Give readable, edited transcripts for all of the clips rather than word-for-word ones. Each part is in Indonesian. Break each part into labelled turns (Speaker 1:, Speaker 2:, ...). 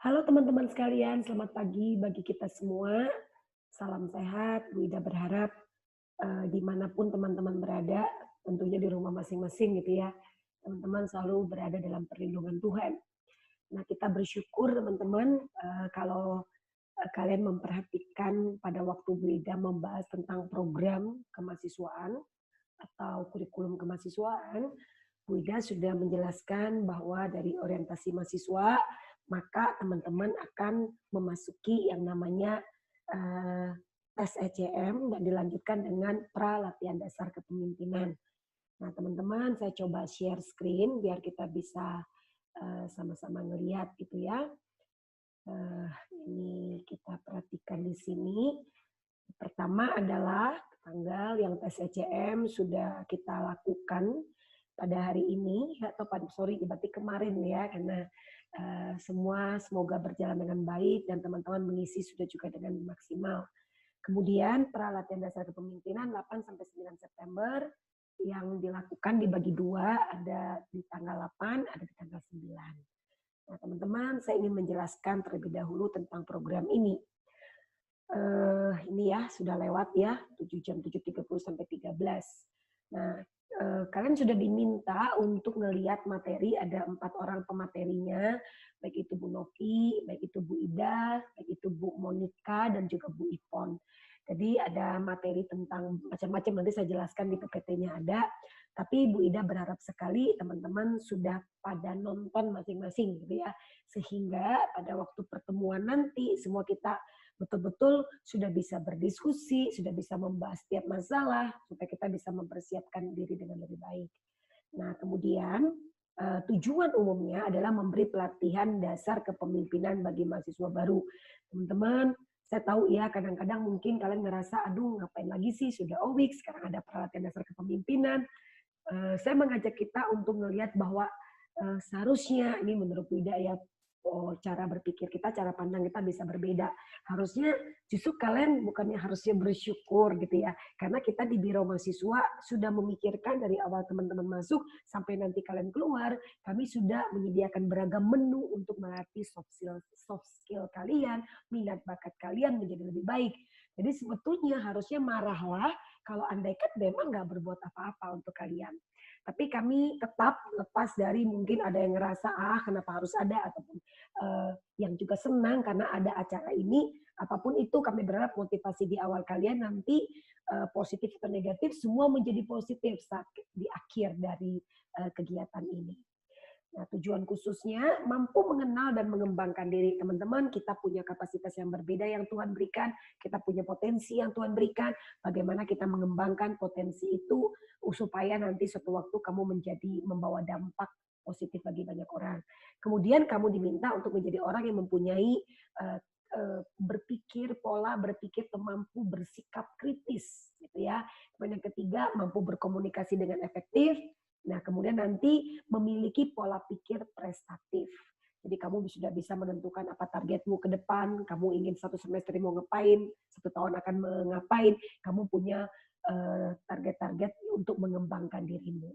Speaker 1: Halo teman-teman sekalian, selamat pagi bagi kita semua. Salam sehat, Bu Ida berharap dimanapun teman-teman berada, tentunya di rumah masing-masing gitu ya, teman-teman selalu berada dalam perlindungan Tuhan. Nah kita bersyukur teman-teman kalau kalian memperhatikan pada waktu Bu Ida membahas tentang program kemahasiswaan atau kurikulum kemahasiswaan, Bu Ida sudah menjelaskan bahwa dari orientasi mahasiswa, maka teman-teman akan memasuki yang namanya eh, tes ECM dan dilanjutkan dengan pra latihan dasar kepemimpinan. Nah, teman-teman, saya coba share screen biar kita bisa sama-sama ngelihat gitu ya. Eh, ini kita perhatikan di sini. Pertama adalah tanggal yang tes ECM sudah kita lakukan pada hari ini atau berarti kemarin ya, karena semua semoga berjalan dengan baik dan teman-teman mengisi sudah juga dengan maksimal. Kemudian peralatan dasar kepemimpinan 8 sampai 9 September yang dilakukan dibagi dua, ada di tanggal 8, ada di tanggal 9. Nah, teman-teman, saya ingin menjelaskan terlebih dahulu tentang program ini. Ini ya sudah lewat ya 7 jam 7.30 sampai 13. Nah, kalian sudah diminta untuk ngelihat materi, ada 4 orang pematerinya, baik itu Bu Novi, baik itu Bu Ida, baik itu Bu Monika dan juga Bu Ipon. Jadi ada materi tentang macam-macam, nanti saya jelaskan di PPT-nya ada. Tapi Bu Ida berharap sekali teman-teman sudah pada nonton masing-masing gitu ya, sehingga pada waktu pertemuan nanti semua kita betul-betul sudah bisa berdiskusi, sudah bisa membahas setiap masalah, supaya kita bisa mempersiapkan diri dengan lebih baik. Nah, kemudian tujuan umumnya adalah memberi pelatihan dasar kepemimpinan bagi mahasiswa baru. Teman-teman, saya tahu ya kadang-kadang mungkin kalian ngerasa, aduh ngapain lagi sih, sudah OWIC, sekarang ada pelatihan dasar kepemimpinan. Saya mengajak kita untuk melihat bahwa seharusnya ini menurut Wida ya, cara berpikir kita, cara pandang kita bisa berbeda. Harusnya justru kalian bukannya harusnya bersyukur gitu ya, karena kita di Biro Mahasiswa sudah memikirkan dari awal teman-teman masuk sampai nanti kalian keluar, kami sudah menyediakan beragam menu untuk melatih soft skill kalian, minat bakat kalian menjadi lebih baik. Jadi sebetulnya harusnya marahlah kalau andaikan memang nggak berbuat apa-apa untuk kalian. Tapi kami tetap lepas dari mungkin ada yang ngerasa kenapa harus ada, ataupun yang juga senang karena ada acara ini. Apapun itu kami berharap motivasi di awal kalian nanti positif atau negatif semua menjadi positif saat di akhir dari kegiatan ini. Nah, tujuan khususnya mampu mengenal dan mengembangkan diri teman-teman. Kita punya kapasitas yang berbeda yang Tuhan berikan, kita punya potensi yang Tuhan berikan. Bagaimana kita mengembangkan potensi itu supaya nanti suatu waktu kamu menjadi membawa dampak positif bagi banyak orang. Kemudian kamu diminta untuk menjadi orang yang mempunyai berpikir pola berpikir mampu bersikap kritis gitu ya. Kemudian yang ketiga mampu berkomunikasi dengan efektif. Nah, kemudian nanti memiliki pola pikir prestatif. Jadi kamu sudah bisa menentukan apa targetmu ke depan, kamu ingin satu semester mau ngapain, 1 tahun akan mengapain, kamu punya target-target untuk mengembangkan dirimu.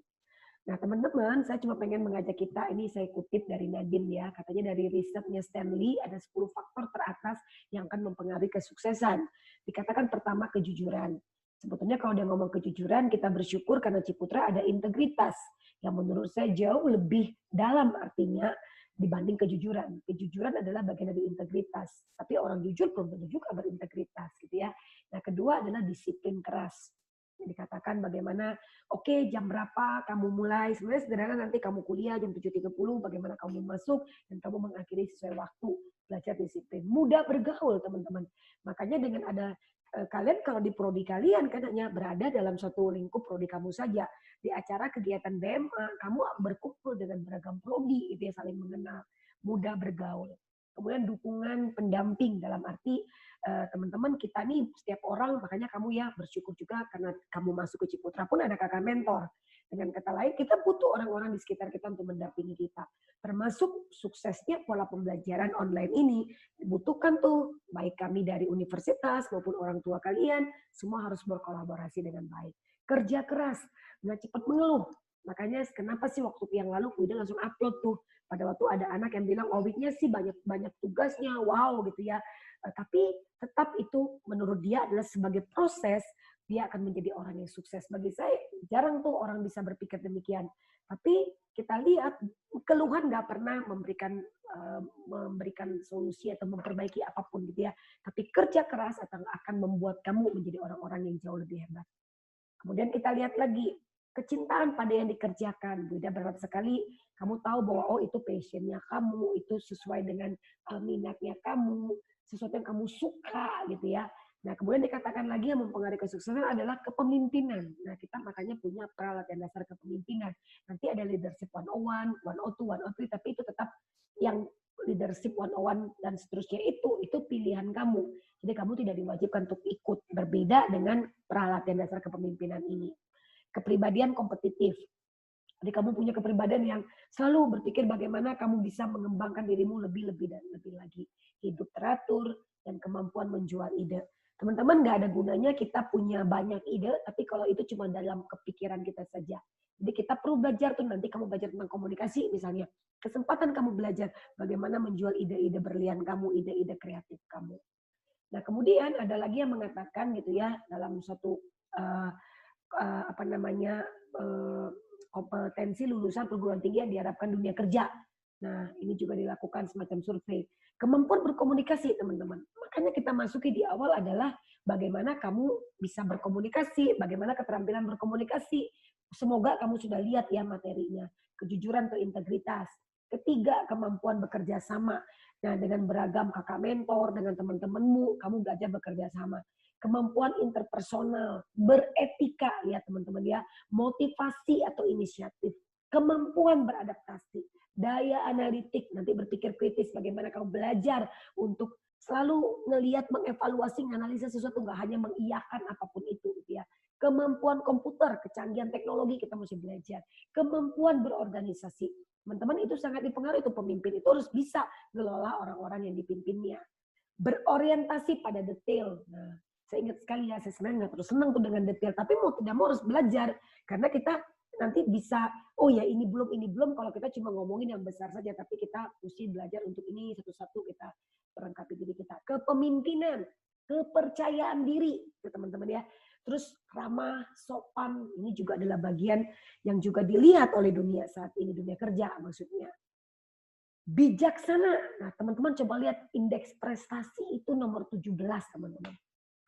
Speaker 1: Nah, teman-teman, saya cuma pengen mengajak kita, ini saya kutip dari Nadine ya, katanya dari risetnya Stanley, ada 10 faktor teratas yang akan mempengaruhi kesuksesan. Dikatakan pertama kejujuran. Sebetulnya kalau dia ngomong kejujuran, kita bersyukur karena Ciputra ada integritas, yang menurut saya jauh lebih dalam artinya dibanding kejujuran. Kejujuran adalah bagian dari integritas, tapi orang jujur belum tentu juga berintegritas gitu ya. Nah, kedua adalah disiplin keras. Dikatakan bagaimana oke, jam berapa kamu mulai, sebenarnya sederhana, nanti kamu kuliah jam 7.30, bagaimana kamu masuk dan kamu mengakhiri sesuai waktu, belajar disiplin, mudah bergaul teman-teman. Makanya dengan ada kalian kalau di prodi kalian kan hanya berada dalam satu lingkup prodi kamu saja. Di acara kegiatan BMA kamu berkumpul dengan beragam prodi itu ya, saling mengenal, mudah bergaul. Kemudian dukungan pendamping dalam arti teman-teman kita nih setiap orang, makanya kamu ya bersyukur juga karena kamu masuk ke Ciputra pun ada kakak mentor. Dengan kata lain, kita butuh orang-orang di sekitar kita untuk mendampingi kita. Termasuk suksesnya pola pembelajaran online ini dibutuhkan tuh baik kami dari universitas maupun orang tua kalian, semua harus berkolaborasi dengan baik. Kerja keras, nggak cepat mengeluh. Makanya kenapa sih waktu yang lalu Bu Ida langsung upload tuh. Pada waktu ada anak yang bilang, oh Widnya sih banyak tugasnya, wow gitu ya. Tapi tetap itu menurut dia adalah sebagai proses, dia akan menjadi orang yang sukses. Bagi saya jarang tuh orang bisa berpikir demikian. Tapi kita lihat keluhan nggak pernah memberikan solusi atau memperbaiki apapun gitu ya. Tapi kerja keras akan membuat kamu menjadi orang-orang yang jauh lebih hebat. Kemudian kita lihat lagi kecintaan pada yang dikerjakan. Beda berharap sekali kamu tahu bahwa oh itu passionnya kamu, itu sesuai dengan minatnya kamu, sesuatu yang kamu suka gitu ya. Nah kemudian dikatakan lagi yang mempengaruhi kesuksesan adalah kepemimpinan. Nah kita makanya punya peralatan dasar kepemimpinan. Nanti ada leadership 101, 102, 103, tapi itu tetap yang leadership 101 dan seterusnya itu pilihan kamu. Jadi kamu tidak diwajibkan untuk ikut. Berbeda dengan peralatan dasar kepemimpinan ini. Kepribadian kompetitif. Jadi kamu punya kepribadian yang selalu berpikir bagaimana kamu bisa mengembangkan dirimu lebih dan lebih lagi. Hidup teratur dan kemampuan menjual ide. Teman-teman nggak ada gunanya kita punya banyak ide, tapi kalau itu cuma dalam kepikiran kita saja. Jadi kita perlu belajar tuh, nanti kamu belajar tentang komunikasi misalnya. Kesempatan kamu belajar bagaimana menjual ide-ide berlian kamu, ide-ide kreatif kamu. Nah, kemudian ada lagi yang mengatakan gitu ya dalam suatu uh, apa namanya kompetensi lulusan perguruan tinggi yang diharapkan dunia kerja. Nah, ini juga dilakukan semacam survei. Kemampuan berkomunikasi, teman-teman. Makanya kita masuki di awal adalah bagaimana kamu bisa berkomunikasi, bagaimana keterampilan berkomunikasi. Semoga kamu sudah lihat ya materinya. Kejujuran atau integritas. Ketiga, kemampuan bekerja sama. Nah, dengan beragam kakak mentor, dengan teman-temanmu, kamu belajar bekerja sama. Kemampuan interpersonal, beretika ya teman-teman ya, motivasi atau inisiatif, kemampuan beradaptasi, daya analitik, nanti berpikir kritis, bagaimana kamu belajar untuk selalu ngelihat, mengevaluasi, menganalisa sesuatu, nggak hanya mengiyakan apapun itu gitu ya. Kemampuan komputer, kecanggihan teknologi kita mesti belajar. Kemampuan berorganisasi. Teman-teman itu sangat dipengaruhi, itu pemimpin itu harus bisa ngelola orang-orang yang dipimpinnya. Berorientasi pada detail. Nah, saya ingat sekali ya, saya sebenarnya nggak terus senang tuh dengan detail, tapi mau tidak mau harus belajar. Karena kita nanti bisa, oh ya ini belum, kalau kita cuma ngomongin yang besar saja, tapi kita mesti belajar untuk ini satu-satu kita perlengkapi diri kita. Kepemimpinan, kepercayaan diri, teman-teman ya. Terus ramah, sopan, ini juga adalah bagian yang juga dilihat oleh dunia saat ini, dunia kerja maksudnya. Bijaksana, nah teman-teman coba lihat indeks prestasi itu nomor 17 teman-teman.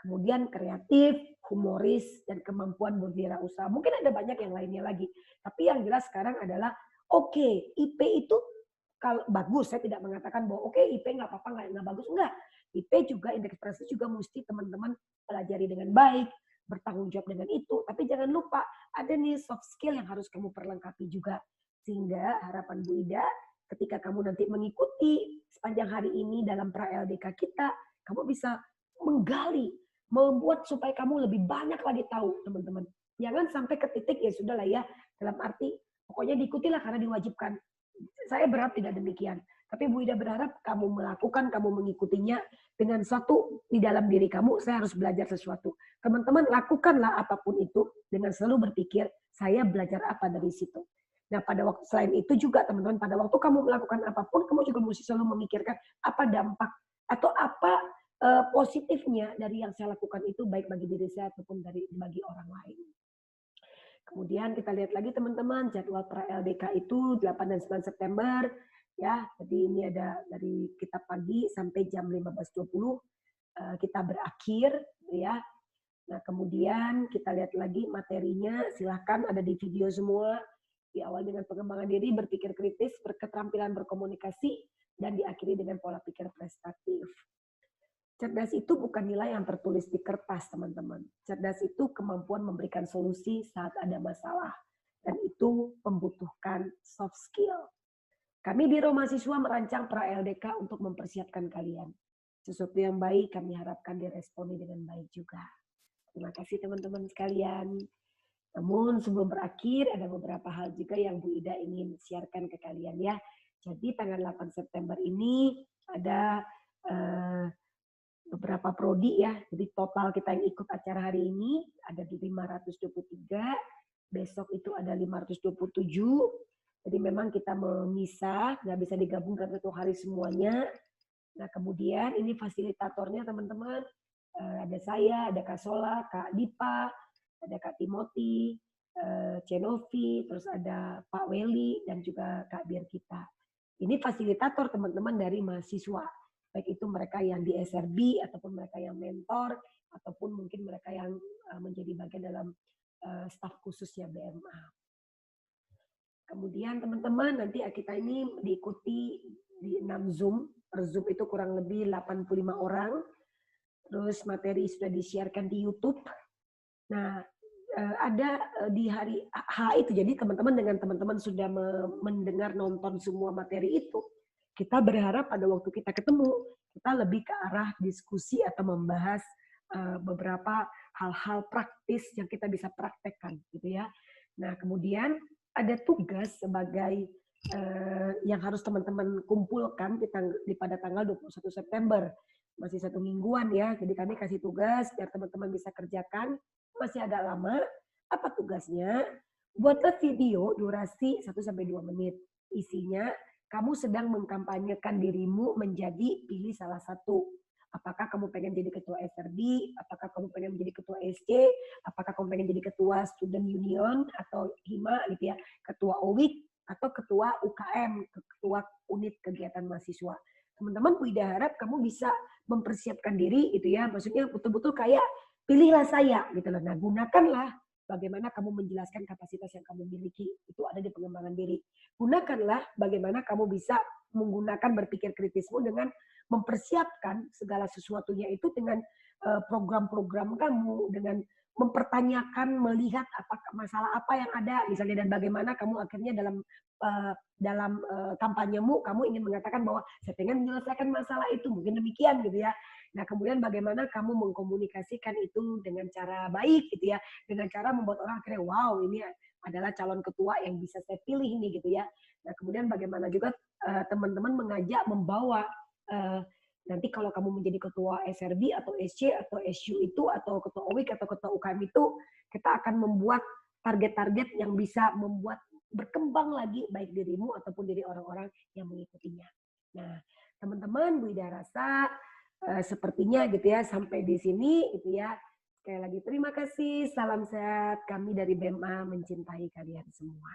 Speaker 1: Kemudian kreatif, humoris, dan kemampuan berwirausaha. Mungkin ada banyak yang lainnya lagi. Tapi yang jelas sekarang adalah, oke, IP itu kalau bagus, saya tidak mengatakan bahwa oke, IP nggak apa-apa, nggak bagus. Enggak. IP juga, indeks prestasi juga mesti teman-teman pelajari dengan baik, bertanggung jawab dengan itu. Tapi jangan lupa, ada nih soft skill yang harus kamu perlengkapi juga. Sehingga harapan Bu Ida, ketika kamu nanti mengikuti sepanjang hari ini dalam pra-LDK kita, kamu bisa menggali, membuat supaya kamu lebih banyak lagi tahu, teman-teman. Jangan sampai ke titik ya sudahlah ya, dalam arti pokoknya diikutilah karena diwajibkan. Saya berharap tidak demikian. Tapi Bu Ida berharap kamu melakukan, kamu mengikutinya dengan suatu di dalam diri kamu, saya harus belajar sesuatu. Teman-teman lakukanlah apapun itu dengan selalu berpikir, saya belajar apa dari situ. Nah pada waktu selain itu juga teman-teman, pada waktu kamu melakukan apapun, kamu juga mesti selalu memikirkan apa dampak atau apa positifnya dari yang saya lakukan itu baik bagi diri saya ataupun bagi orang lain. Kemudian kita lihat lagi teman-teman jadwal pra-LDK itu 8 dan 9 September ya. Jadi ini ada dari kita pagi sampai jam 15.20 kita berakhir ya. Nah, kemudian kita lihat lagi materinya, silahkan ada di video semua. Diawali dengan pengembangan diri, berpikir kritis, berketerampilan berkomunikasi, dan diakhiri dengan pola pikir prestatif. Cerdas itu bukan nilai yang tertulis di kertas, teman-teman. Cerdas itu kemampuan memberikan solusi saat ada masalah. Dan itu membutuhkan soft skill. Kami Biro Mahasiswa merancang pra-LDK untuk mempersiapkan kalian. Sesuatu yang baik kami harapkan diresponi dengan baik juga. Terima kasih teman-teman sekalian. Namun sebelum berakhir ada beberapa hal juga yang Bu Ida ingin siarkan ke kalian ya. Jadi tanggal 8 September ini ada beberapa prodi ya. Jadi total kita yang ikut acara hari ini ada di 523 besok itu ada 527. Jadi memang kita memisah, nggak bisa digabungkan satu hari semuanya. Nah kemudian ini fasilitatornya teman-teman, ada saya, ada Kak Sola, Kak Dipa, ada Kak Timothy, Cenovi, terus ada Pak Weli, dan juga Kak Bir kita. Ini fasilitator teman-teman dari mahasiswa, baik itu mereka yang di SRB, ataupun mereka yang mentor, ataupun mungkin mereka yang menjadi bagian dalam staf khususnya BMA. Kemudian teman-teman nanti kita ini diikuti di 6 Zoom, per Zoom itu kurang lebih 85 orang, terus materi sudah di-sharekan di YouTube. Nah, ada di hari H itu, jadi teman-teman dengan teman-teman sudah mendengar, nonton semua materi itu, kita berharap pada waktu kita ketemu, kita lebih ke arah diskusi atau membahas beberapa hal-hal praktis yang kita bisa praktekkan, gitu ya. Nah, kemudian ada tugas sebagai yang harus teman-teman kumpulkan pada tanggal 21 September. Masih 1 mingguan ya, jadi kami kasih tugas biar teman-teman bisa kerjakan, masih agak lama. Apa tugasnya? Buatlah video durasi 1-2 menit. Isinya, kamu sedang mengkampanyekan dirimu menjadi pilih salah satu. Apakah kamu pengen jadi ketua SRB, apakah kamu pengen menjadi ketua SC, apakah kamu pengen jadi ketua Student Union atau HIMA gitu ya, ketua OWIK atau ketua UKM, ketua unit kegiatan mahasiswa. Teman-teman, Wida harap kamu bisa mempersiapkan diri gitu ya, maksudnya betul-betul kayak pilihlah saya gitu loh. Nah, gunakanlah bagaimana kamu menjelaskan kapasitas yang kamu miliki, itu ada di pengembangan diri. Gunakanlah bagaimana kamu bisa menggunakan berpikir kritismu dengan mempersiapkan segala sesuatunya itu dengan program-program kamu, dengan mempertanyakan, melihat apakah masalah apa yang ada misalnya, dan bagaimana kamu akhirnya dalam kampanyemu kamu ingin mengatakan bahwa saya ingin menyelesaikan masalah itu, mungkin demikian gitu ya. Nah kemudian bagaimana kamu mengkomunikasikan itu dengan cara baik gitu ya, dengan cara membuat orang akhirnya wow ini adalah calon ketua yang bisa saya pilih ini gitu ya. Nah kemudian bagaimana juga teman-teman mengajak, membawa nanti kalau kamu menjadi ketua SRB atau SC atau SU itu, atau ketua OWIK atau ketua UKM itu, kita akan membuat target-target yang bisa membuat berkembang lagi baik dirimu ataupun diri orang-orang yang mengikutinya. Nah, teman-teman, Bu Ida rasa sepertinya gitu ya, sampai di sini gitu ya. Sekali lagi terima kasih, salam sehat, kami dari BMA mencintai kalian semua.